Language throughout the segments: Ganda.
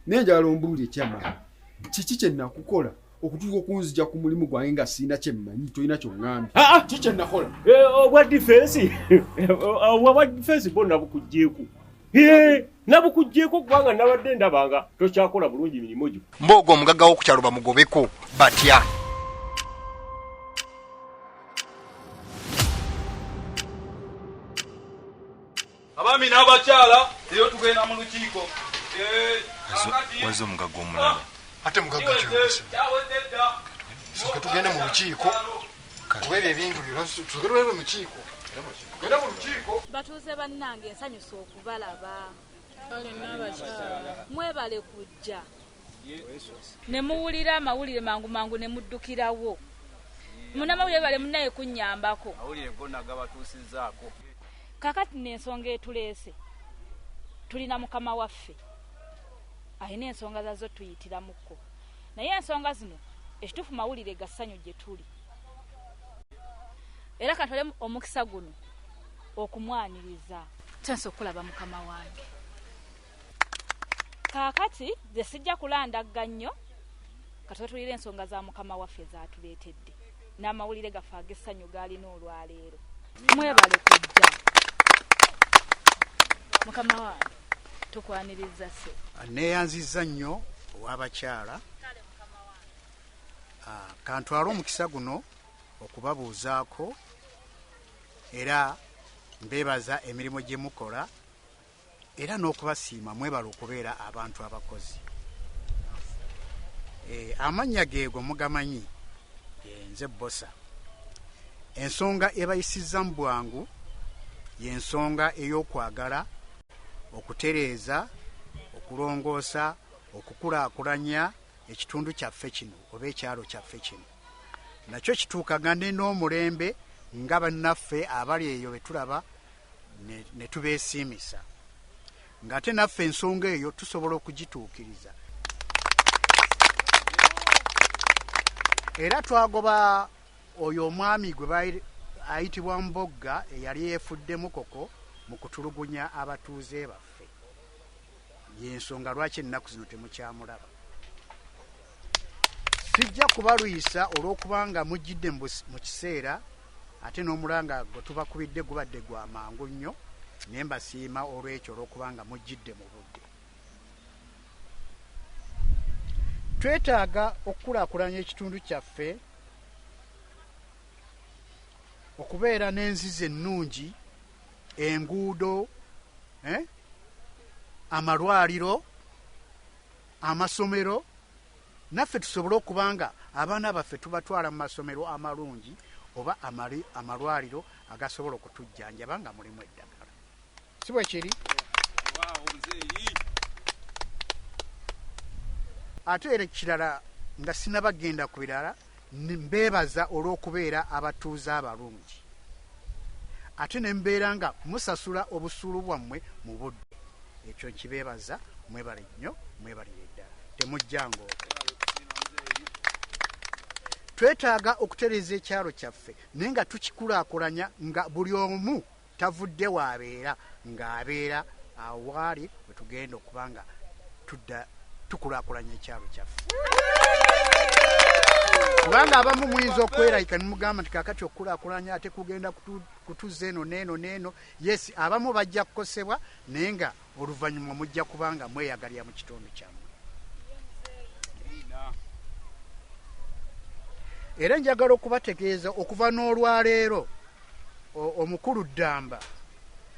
Nenjala ombuulire kyamma kiki kye nakukola okutuuka okunzija ku mulimu gwange nga sirina kye mmanyi tolina ky'oŋŋambye. Kiki kye nakola? Obwa defense bonna bukugjeeko. Nabukugjeeko kubanga nabadde ndabanga tokyakola bulungi mirimu gyo. Mbooga omugagga w'okukyalo bamugobeko batya. Abaami n'abakyala eyo tugenda mu lukiiko. Wazo omugagga omulala. Ate mugagga kyose. Soka tugenda mu lukiiko. Kubera ebintu bino tugenda mu lukiiko. Genda mu lukiiko. Batuuze bannange ensanyusa okubalaba. Mwebale kujja. Ne muwulira amawulire mangu ne muddukirawo. Munnamawulire bale munnaye kunnyambako. Amawulire gonna gabatuusizzaako. Kakati n'ensonga etuleese. Tulina mukama waffe. Ayina ensonga zazo tuyitiramuko. Naye ensonga zino ekituufu mawulire ga ssanyu gye tuli. Era katole omukisa guno okumwaniriza. Kyanse okulaba mukama wange. Kaakati ze sijja kulandagga nnyo katole tulire ensonga za mukama waffe zaatuleetedde. N'amawulire gaffe ag'essanyu gaalina olwaleero. Mwebale kujja. Mukama wange tukwaniriza se. Neeyanzizza nnyo ow'abakyala. Kantwala omukisa guno okubabuuzaako era mbeebaza emirimu gye mukola era n'okubasiima mwebala okubeera abantu abakozi. Amannya geego mugamanyi nze Bosa. Ensonga ebayisizza mu bwangu y'ensonga ey'okwagala okutereeza okulongoosa okukulaakulanya ekitundu kyaffe kino oba ekyalo kyaffe kino. Nakyo kituukagane n'omulembe nga bannaffe abali eyo be tulaba ne tubeesiimisa. Ng'ate naffe ensonga eyo tusobola okugituukiriza. Era twagoba oyo omwami gwe ayitibwa Mbogga eyali yeefuddemu koko mu kutulugunya abatuuze baffe. Y'ensonga lwaki ennaku zino temukyamulaba. Sijja kubalwisa olw'okubanga mujjidde mu kiseera ate n'omulanga gwe tubakubidde gubadde gwa mangu nnyo naye mbasiima olw'ekyo olw'okubanga mujjidde mu budde. Twetaaga okukulaakulanya ekitundu kyaffe okubeera n'enzizi ennungi, enguudo, amalwaliro, amasomero, naffe tusobole okubanga abaana baffe tubatwala mu masomero amalungi oba amalwaliro agasobola okutujjanjaba nga mulimu eddagala. Si bwe kiri? Ate era kirala nga sinabagenda ku birala mbeebaza olw'okubeera abatuuze abalungi. Ate ne mbeera nga musasula obusuulu bwammwe mu budde. Ekyo nkibeebaza, mwebale nnyo, mwebalire ddala. Temujjango. Twetaaga okutereeza ekyalo kyaffe naye nga tukikulaakulanya nga buli omu tavudde waabeera ng'abeera awaali we tugenda okuba nga tukulaakulanya ekyalo kyaffe kubanga abamu muyinza okwerayika nimugamba nti kakati okukulaakulanya ate kugenda kutuza eno neeno yes abamu bajja kukosebwa naye nga oluvannyuma mujja kubanga mweyagalira mu kitundu kyammwe era njagala okubategeeza okuva n'olwaleero omukulu Ddamba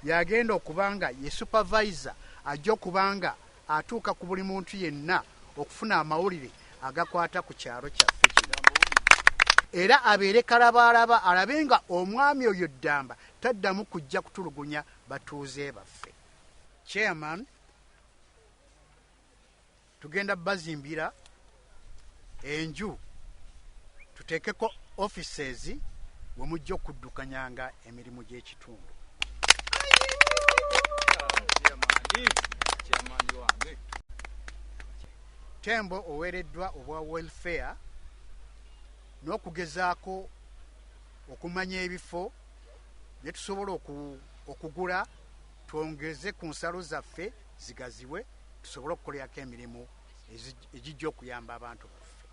yagenda okubanga ye supervisor ajja okubanga atuuka ku buli muntu yenna okufuna amawulire agakwata ku kyalo kyaffe kino era abeere kalabalaba alabe nga omwami oyo Ddamba taddamu kujja kutulugunya batuuze baffe. Chairman, tugenda bazimbira enju tuteekeko offices we mujja okuddukanyanga emirimu gy'ekitundu. Tembo oweereddwa obwa welfare n'okugezaako okumanya ebifo bye tusobola okugula twongeze ku nsalo zaffe zigaziwe tusobole okukolerako emirimu egijja okuyamba abantu baffe.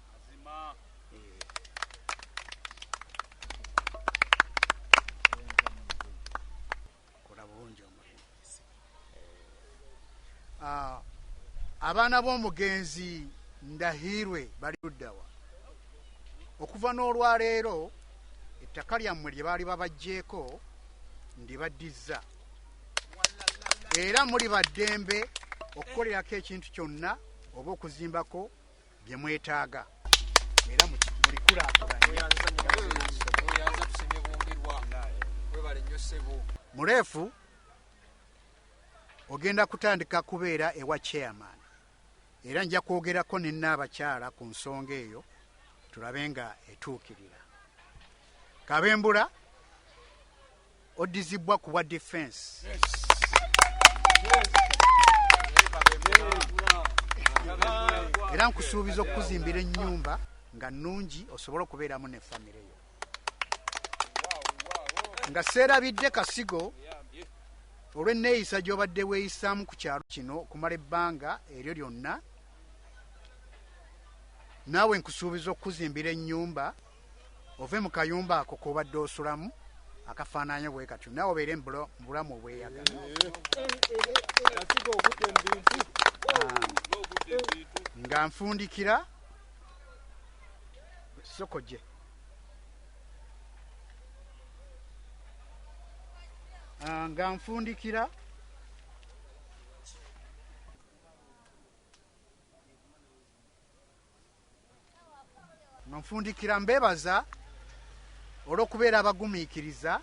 Kola bulungi omulimu. Abaana b'omugenzi Ndahirwe bali luddawa okuva n'olwaleero ettaka lyammwe lye baali babagjeeko ndibaddiza era muli baddembe okukolerako ekintu kyonna oba okuzimbako bye mwetaaga era mulikulaakulanya. Muleefu ogenda kutandika kubeera ewa chairman era nja kwogerako ne Nnaabakyala ku nsonga eyo tulabe nga etuukirira. Kabembula oddizibwa ku bwa defense. Era nkusuubiza okuzimbira ennyumba nga nnungi osobole okubeeramu ne famire yo nga seerabidde kasigo olw'enneeyisa gy'obadde weeyisaamu ku kyalo kino okumala ebbanga eryo lyonna. Naawe nkusuubiza okuzimbira ennyumba ove mu kayumba ako k'obadde osulamu akafaananya bwe katyo naawe obeere mu bulamu obweyagala. Nga nfundikira sokoje nga nfundikira mbeebaza olw'okubeera abagumiikiriza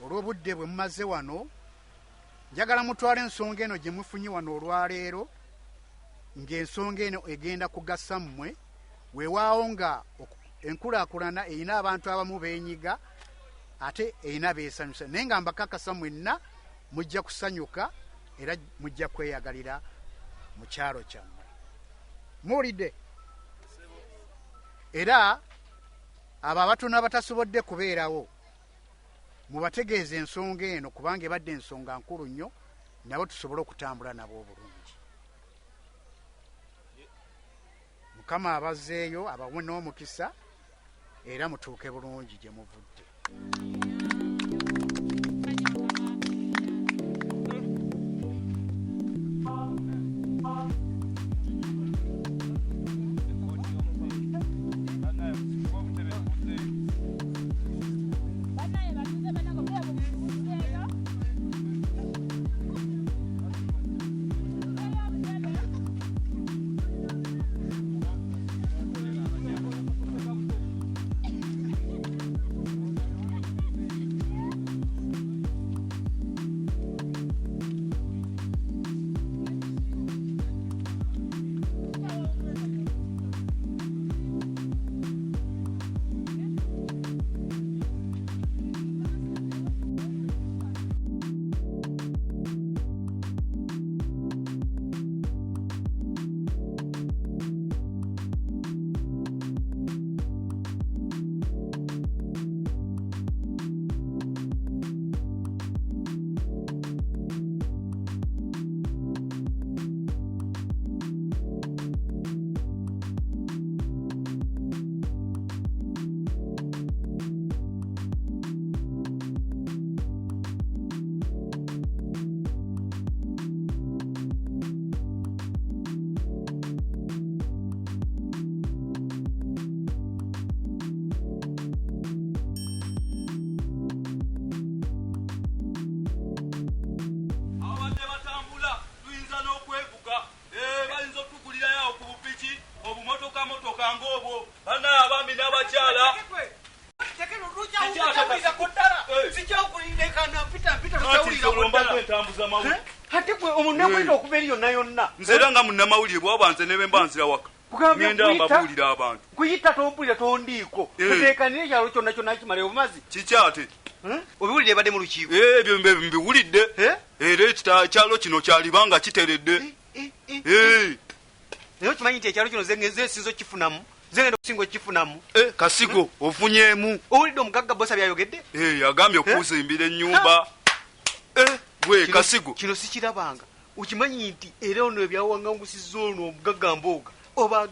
olw'obudde bwe mumaze wano. Njagala mutwale ensonga eno gye mufunye wano olwaleero ng'ensonga eno egenda kugasa mmwe weewaawo nga enkulaakulana erina abantu abamu beenyiga ate erina beesanyusa naye nga mbakakasa mwenna mujja kusanyuka era mujja kweyagalira mu kyalo kyammwe. Muwulidde? Era abo abatono abatasobodde kubeerawo mubategeeza ensonga eno kubanga ebadde ensonga nkulu nnyo nabo tusobole okutambula nabo obulungi. Mukama abazzeeyo abawe n'omukisa era mutuuke bulungi gye muvudde. kyolomba entambuza mawulire ate gwe omunakwenda okuba eri yonna yonna nze era nga munnamawulire bwaba nze ne bemba nzira waka ngenda mbabuulira abantu kuyita tompulira tondiiko tuteekanire ekyalo kyonna kyonna kimala obumazi kiki ate obiwulire ebadde mu lukiiko ebyo mbiwulidde era ekyalo kino kyalibanga kiteredde naye okimanyi nti ekyalo kino zesinza okifunamu zengenda okusinga okifunamu kasigo ofunyemu owulidde omugagga bosa byayogedde agambye okuzimbira ennyumba gwe kasigo kino sikirabanga okimanyi nti era ono ebyawangangusiza ono omugagga mbooga oba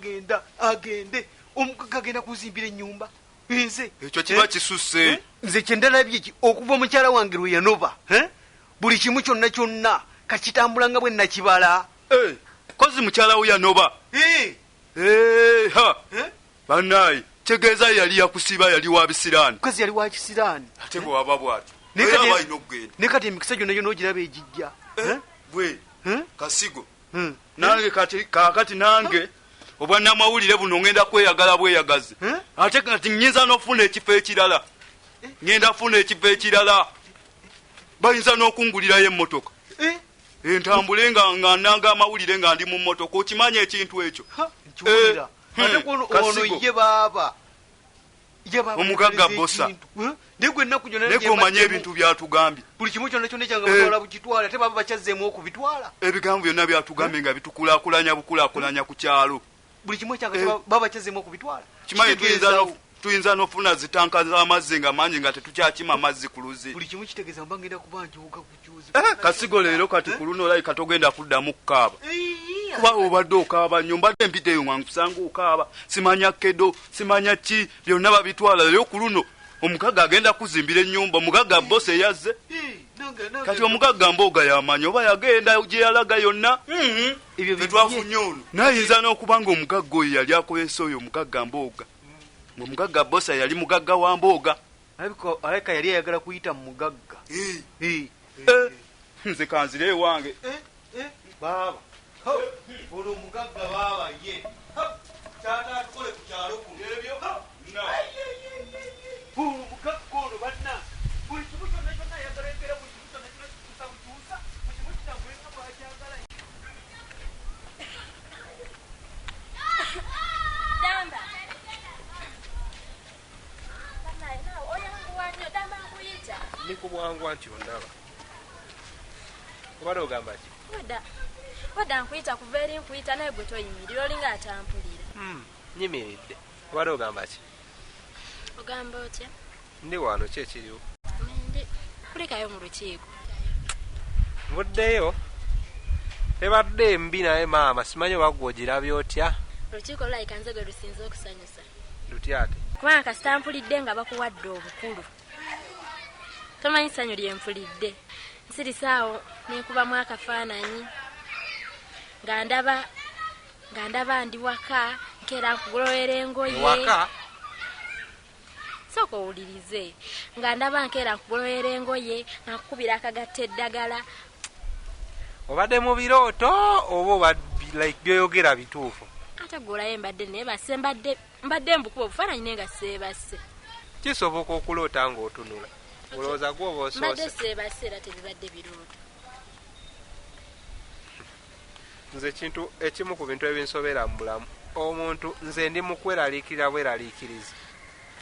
agende omugagga agenda kuzimbira ennyumba nze ekyo kiba kisusse nze kyendalabye okuva omukyala wange lwe yanoba buli kimu kyonna kyonna kakitambulanga bwe nakibala kozi mukyala we yanoba bannaye tegeeza yali yakusiba yali wa bisiraani mukazi yali wa kisiraani ate bwe waba bwatyo era balina okugenda naye kati emikisa gyonna gyonna ogiraba egijja bwe kasigo nange kakati nange obwannamawulire buno ngenda kweyagala bweyagaze ate kati nyinza n'okufuna ekifo ekirala ngenda funa ekifo ekirala bayinza n'okungulirayo emmotoka entambule nga nanga amawulire nga ndi mu mmotoka okimanya ekintu ekyo ate ono ye baaba omugagga bosa naye omanye ebintu byatugambye buli kimu kyonna kyonna ekyanga batwala bukitwala ate baba bakyazzeemu okubitwala ebigambo byonna byatugambye nga bitukulakulanya ku kyalo buli kimu ekyanga baba bakyazzeemu okubitwala kimanyi tuyinza n'ofuna zitanka z'amazzi nga mangi nga tetukyakima amazzi ku luzi buli kimu kitegeeza mba ngenda kuba nkiwuka kukyuzi kasigo leero kati ku luno olayi katogenda kuddamu kukaaba kuba obadde okaaba nnyo mbadde mpiteeyo nga nkusanga okaaba simanya kedo simanya ki byonna babitwala leero ku luno omugagga agenda kuzimbira ennyumba omugagga bose eyazze kati omugagga mbooga yamanya oba yagenda gye yalaga yonna tetwafunye ono nayinza n'okuba nga omugagga oyo yali akozesa oyo omugagga mbooga omugagga bosa yali mugagga wa mbooga aleka yali ayagala kuyita mu mugagga nze kanzire ewange baaba ono omugagga baaba ye kyata atukole ku kyalo kuno ebyo omugagga ono banna buli kimu kyonna kyonna ayagala embeera buli kimu kyonna kyonna kikusa bukyusa buli kimu kitambulenga bwakyagala nikubwangwa nti ondaba obadde ogamba ki wadda nkuyita kuva eri nkuyita naye gwe toyimirira olinga atampulira nyimiridde obadde ogamba ki ogamba otya ndi wano ki ekiriwo kulekayo mu lukiiko nvuddeyo ebadde mbi naye maama simanyi oba gwe ogirabye otya olukiiko lulayika nze gwe lusinze okusanyusa lutya ate kubanga kasitampulidde nga bakuwadde obukulu tomanyi ssanyu lyenfulidde nsirisaawo nenkubamu akafaananyi nga ndaba ndi waka nkeera nkugolowera engoye waka sooka owulirize nga ndaba nkeera nkugolowera engoye nga nkukubira akagatta eddagala obadde mu birooto oba like byoyogera bituufu ate golayo mbadde neebase mbadde mbukuba obufaananyi naye nga seebase kisoboka okuloota ng'otunula olowooza gwoba osoose mbadde seebase era tebibadde birooto nze kintu ekimu ku bintu ebinsobera mu bulamu omuntu nze ndi mu kweraliikirira bweraliikiriza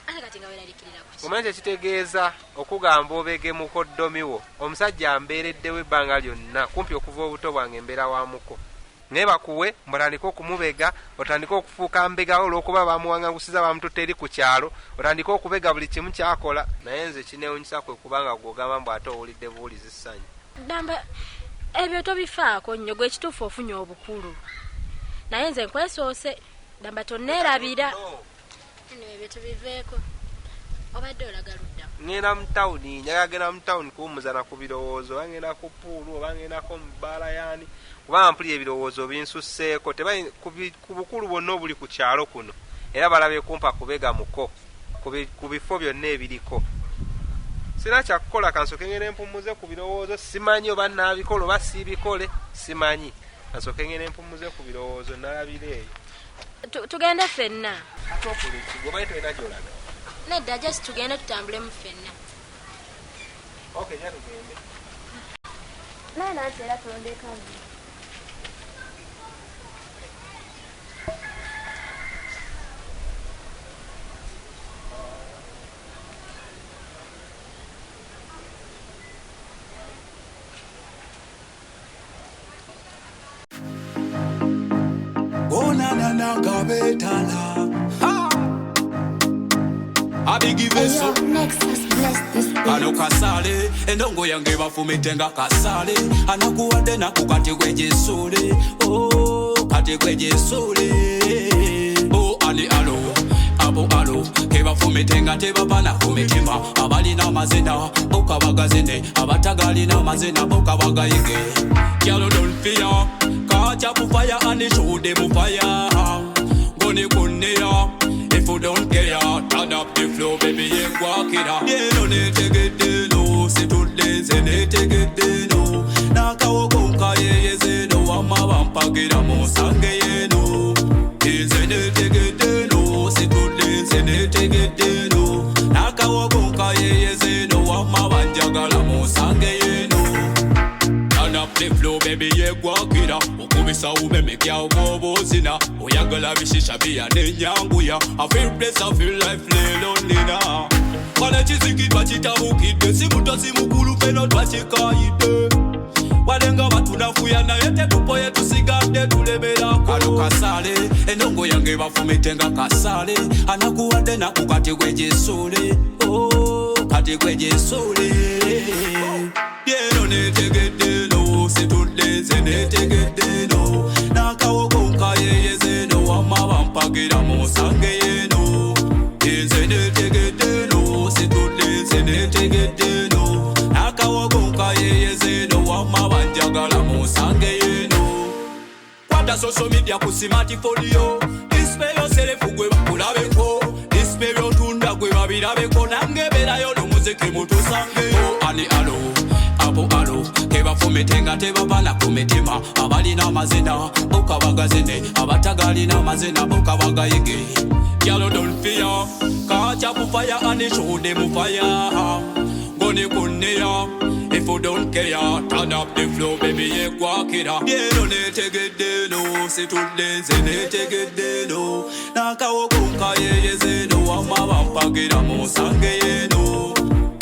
ate kati nga weeraliikirira kuki omanyi kyekitegeeza okugamba obege mukoddomiwo omusajja ambeereddewo ebbanga lyonna kumpi okuva obuto bwange embeera wamuko naye bakuwe mutandike okumubega otandike okufuuka mbegawo olw'okuba bamuwangangusiza bamututte eri ku kyalo otandike okubega buli kimu kyakola naye nze kinewunyisa kwe kubanga gwogamba mbu ate owulidde buwulizi ssanyu damba ebyo tobifaako nnyo gwe ekituufu ofunye obukulu naye nze nkwesoose damba tonneerabira ebyo tubiveeko obadde olaga ludda ngenda mu tawuni njagagenda mu tawuni kuwummuzana ku birowoozo oba ngenda ku puulu oba ngendako mu bbaala yaani kubanga mpulira ebirowoozo binsusseeko tebayi ku bukulu bwonna obuli ku kyalo kuno era balabye kumpa kubega muko ku bifo byonna ebiriko sina kyakukola kansoke ngende mpumuze ku birowoozo simanyi oba naabikola oba siibikole simanyi kansoke ngende mpumuze ku birowoozo nalabira eyo tugende ffenna ate okola ekigo obaye tolina gyolaga nedda just tugende tutambulemu ffenna okay ja tugende naye nanti era tondekamu. Onanana kabetala. Abigiveso ano kasale endongo yange bafumitenga kasale anakuwadde nakukati gwejesule kati gwejesule ani alo abo alo kebafumitenga tebabana kumitima abalina amazina bokabagazine abatagalina amazina bokabagayige kyalo dolfia kacha kufaya anishude mufaya gone kunea. If you don't care, turn up the flow, baby, you walk it out. Yeah, no need to get the no, sit to lazy, need to get the no. Naka wokonka ye ze no, ama wampa gira mo sange ye no. Easy need to get the no, sit to lazy, need to get the no. Naka wokonka ye ze no, ama wanjagala mo sange ye no. Turn up the flow, baby, you walk it out. Ukubisa umemekya ubobozina. Oyagala bishisha bia nenyanguya. I feel blessed, I feel life lelo nina. Wana chiziki bachita ukide. Simuta simukulu feno twachika ide. Walenga watu nafuya na yete tupo yetu sigande tulemela kano kasale. Endongo yange bafumitenga kasale. Anakuwade na kukati gwejesule. Kati gwejesule. Yeah, no need to get the no. Si tout les ene te get the no. Naka wokonka ye ze no. Ama wampagira mo sange ye no. Ene te get the no. Si tout les ene te get the no. Naka wokonka ye ze no. Ama wanjagala mo sange ye no. Kwata social media kusimati folio. Display yo selefugwe bakulabeko. Display yo tunda gwe babirabeko. Nange bera yo no muziki mutu sange. Ani alo abo alo kebafumitenga tebabana kumitima abalina amazina bokabagazine abatagalina amazina bokabagayige kyalo dolfia kacha kufaya anishude mufaya gone kunea. If you don't care, turn up the flow, baby, you walk it out. Yeah, no need to get the no, si tout les ene te get the no. Naka wokonka ye ze no, ama wampagira mo sange ye no.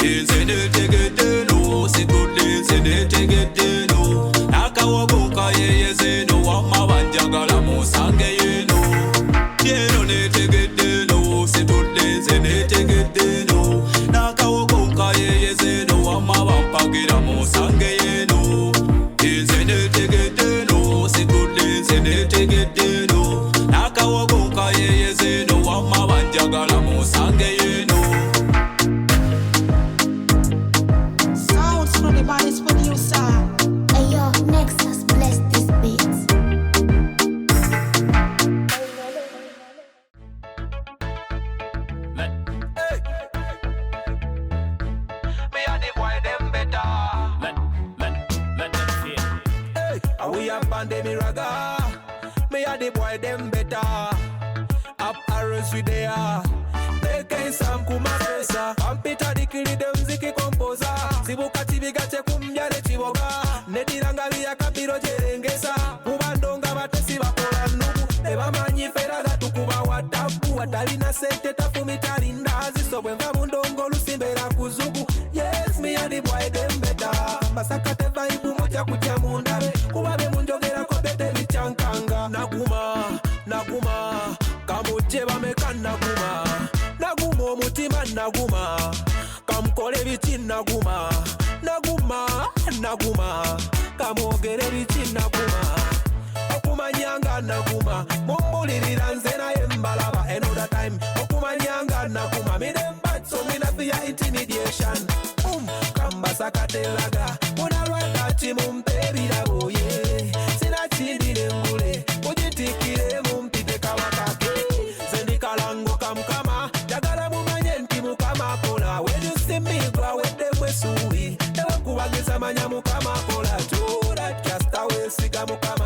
Ene te get the no, si tout les ene te get the no. Naka wokonka ye ze no, ama wanjagala mo sange ye no. Yeah, no need to get the no, si tout les ene te get the no. Naka wokonka ye ze no, ama wampagira mo sange ye no. Ene te get the no, si tout les ene te get the no. Naka wokonka ye ze no, ama wanjagala mo sange ye no. Sounds from the bodies producer. Hey yo, Nexus, bless this beat. Me and the boy them better. Let them feel. Hey, and we have pandemic raga. Me and the boy them better. Up arrows with they are. They can't sam kuma pesa. Pampita dikili dem ziki composer. Sibuka tibiga che kumjane chiboga. Nediranga via kapiro jerengesa. Kubandonga batesi bakola nubu. Eba manyi feraga tukuba watapu. Watalina sente tafu mitari ndazi. So wenga mundongo lusimbera kuzugu. Yes, me and the boy them better. Basaka te vaibu moja kucha mundabe. Kubabe munjogera kobete michankanga. Naguma. Kamuche bameka naguma. Naguma omutima naguma. Kamukole biti naguma. Kamwogere biti naguma. Okumanyanga naguma. Mumbulirira nze naye mbalaba another time. Okumanyanga naguma. Me dem bad so me not fear intimidation. Kambasakatelaga. Muna rwakati mumpe birabo ye. Sina chindi nengule. Ujitikire mumpite kawakake. Zendikalango kamkama. Jagala mumanye nti mukama kola. When you see me go with them we suwi. Ewa kuwageza manya mukama kola. Tura cast away siga mukama.